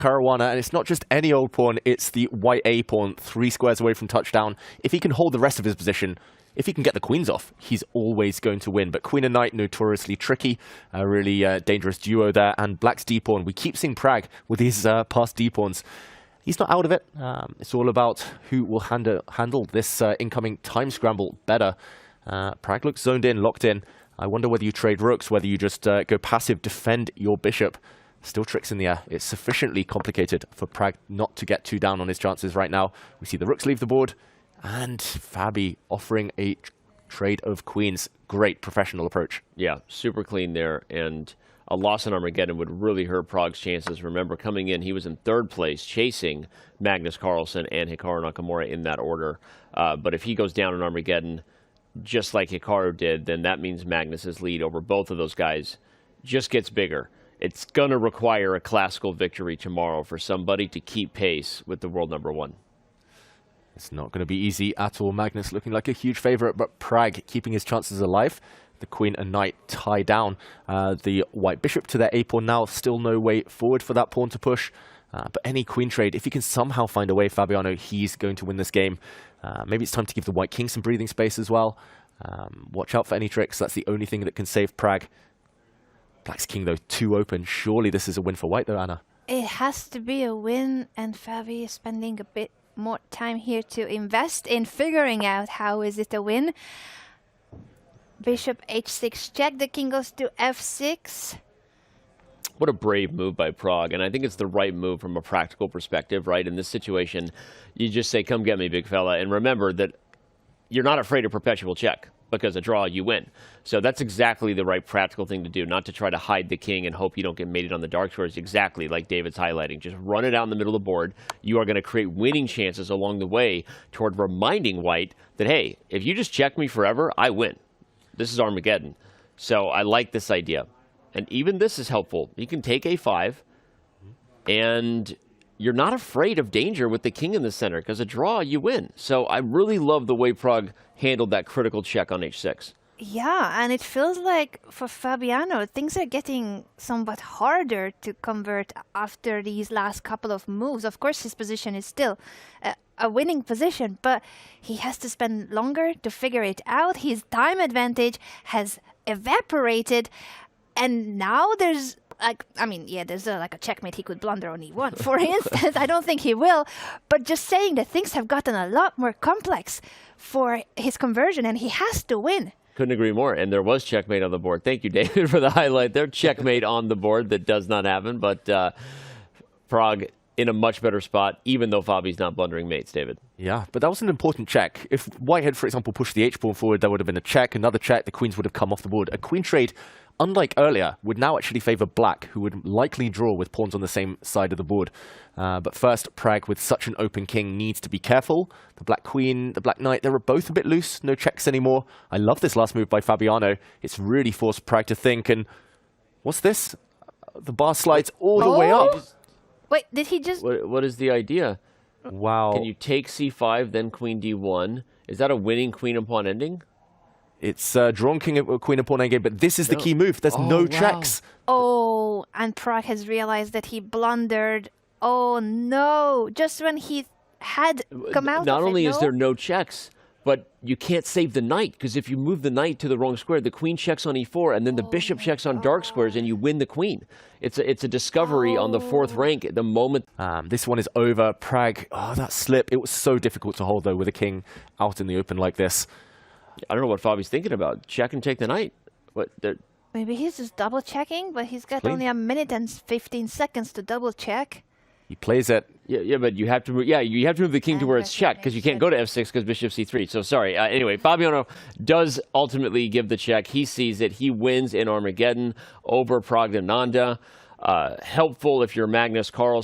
caruana, and it's not just any old pawn, it's the white A pawn, 3 squares away from touchdown. If he can hold the rest of his position, if he can get the queens off, he's always going to win. But queen and knight, notoriously tricky, a really dangerous duo there. And black's d-pawn, we keep seeing Pragg with his past d-pawns. He's not out of it. It's all about who will handle this incoming time scramble better. Pragg looks zoned in, locked in. I wonder whether you trade rooks, whether you just go passive, defend your bishop. Still tricks in the air. It's sufficiently complicated for Pragg not to get too down on his chances right now. We see the rooks leave the board, and Fabi offering a trade of queens. Great professional approach. Yeah, super clean there, and a loss in Armageddon would really hurt Pragg's chances. Remember, coming in, he was in 3rd place, chasing Magnus Carlsen and Hikaru Nakamura in that order. But if he goes down in Armageddon, just like Hikaru did, then that means Magnus's lead over both of those guys just gets bigger. It's going to require a classical victory tomorrow for somebody to keep pace with the world #1. It's not going to be easy at all. Magnus looking like a huge favorite, but Pragg keeping his chances alive. The queen and knight tie down. The white bishop to their a-pawn now. Still no way forward for that pawn to push. But any queen trade, if he can somehow find a way, Fabiano, he's going to win this game. Maybe it's time to give the white king some breathing space as well. Watch out for any tricks. That's the only thing that can save Pragg. Black's king, though, too open. Surely this is a win for white, though, Anna. It has to be a win, and Fabi is spending a bit more time here to invest in figuring out how is it a win. Bishop h6 check, the king goes to f6. What a brave move by Pragg, and I think it's the right move from a practical perspective, right? In this situation, you just say, come get me, big fella, and remember that you're not afraid of perpetual check, because a draw, you win. So that's exactly the right practical thing to do, not to try to hide the king and hope you don't get mated on the dark squares, exactly like David's highlighting. Just run it out in the middle of the board. You are going to create winning chances along the way toward reminding white that, hey, if you just check me forever, I win. This is Armageddon. So I like this idea. And even this is helpful. You can take a5, and you're not afraid of danger with the king in the center, because a draw, you win. So I really love the way Pragg handled that critical check on h6. Yeah, and it feels like for Fabiano, things are getting somewhat harder to convert after these last couple of moves. Of course, his position is still a winning position, but he has to spend longer to figure it out. His time advantage has evaporated, and now there's there's like a checkmate he could blunder on e1, for instance. I don't think he will, but just saying that things have gotten a lot more complex for his conversion, and he has to win. Couldn't agree more, and there was checkmate on the board. Thank you, David, for the highlight there. Checkmate on the board that does not happen, but Pragg in a much better spot, even though Fabi's not blundering mates, David. Yeah, but that was an important check. If white had, for example, pushed the h-pawn forward, there would have been a check, another check, the queens would have come off the board. A queen trade, unlike earlier, would now actually favor black, who would likely draw with pawns on the same side of the board. But first, Pragg, with such an open king, needs to be careful. The black queen, the black knight, they were both a bit loose, no checks anymore. I love this last move by Fabiano. It's really forced Pragg to think, and what's this? The bar slides all the way up. Wait, did he just... What is the idea? Wow. Can you take c5, then queen d1? Is that a winning queen and pawn ending? It's drawn king, queen and pawn endgame, but this is the key move. There's no checks. Oh, and Pragg has realized that he blundered. Oh, no. Just when he had come out Not only is there no checks, but you can't save the knight, because if you move the knight to the wrong square, the queen checks on e4, and then the bishop checks on dark squares, and you win the queen. It's a discovery on the 4th rank at the moment. This one is over. Pragg, that slip. It was so difficult to hold, though, with a king out in the open like this. I don't know what Fabi's thinking about. Check and take the knight. Maybe he's just double checking, but he's got only a minute and 15 seconds to double check. He plays it. Yeah, but you have to move. Yeah, you have to move the king to where it's checked, because you can't go to f6 because bishop c3. So sorry. Anyway, Fabiano does ultimately give the check. He sees it. He wins in Armageddon over Pragganandhaa. Helpful if you're Magnus Carlsen.